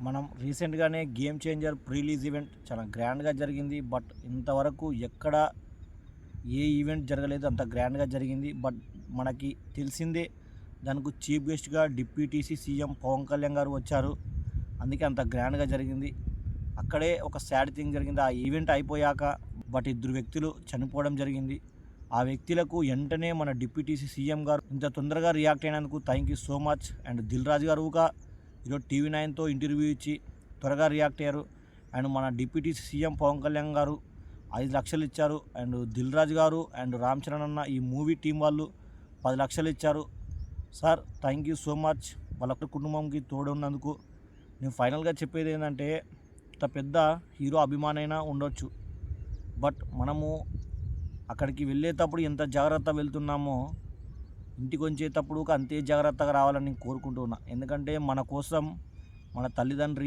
మనం రీసెంట్గానే game changer ప్రీలీజ్ event చాలా గ్రాండ్గా జరిగింది. బట్ ఇంతవరకు ఎక్కడ ఏ ఈవెంట్ జరగలేదు, అంత గ్రాండ్గా జరిగింది. బట్ మనకి తెలిసిందే, దానికి చీఫ్ గెస్ట్గా డిప్యూటీసీ సీఎం పవన్ కళ్యాణ్ గారు వచ్చారు. అందుకే అంత గ్రాండ్గా జరిగింది. అక్కడే ఒక సాడ్ థింగ్ జరిగింది. ఆ ఈవెంట్ అయిపోయాక బట్ ఇద్దరు వ్యక్తులు చనిపోవడం జరిగింది. ఆ వ్యక్తులకు వెంటనే మన డిప్యూటీసీ సీఎం గారు ఇంత తొందరగా రియాక్ట్ అయినందుకు thank you so much. And Dil Raju గారు ఈరోజు టీవీ 9తో ఇంటర్వ్యూ ఇచ్చి త్వరగా రియాక్ట్ అయ్యారు. అండ్ మన డిప్యూటీ సీఎం పవన్ కళ్యాణ్ గారు 5 లక్షలు ఇచ్చారు. అండ్ దిల్ రాజు గారు అండ్ రామ్ చరణ్ అన్న ఈ మూవీ టీం వాళ్ళు 10 లక్షలు ఇచ్చారు. Sir thank you so much. వాళ్ళ కుటుంబంకి తోడున్నందుకు. నేను ఫైనల్గా చెప్పేది ఏంటంటే, ఇంత పెద్ద హీరో అభిమానైనా ఉండొచ్చు, బట్ మనము అక్కడికి వెళ్ళేటప్పుడు ఎంత జాగ్రత్త వెళ్తున్నామో ఇంటికి వచ్చేటప్పుడు అంతే జాగ్రత్తగా రావాలని కోరుకుంటున్నా. ఎందుకంటే మన కోసం మన తల్లిదండ్రి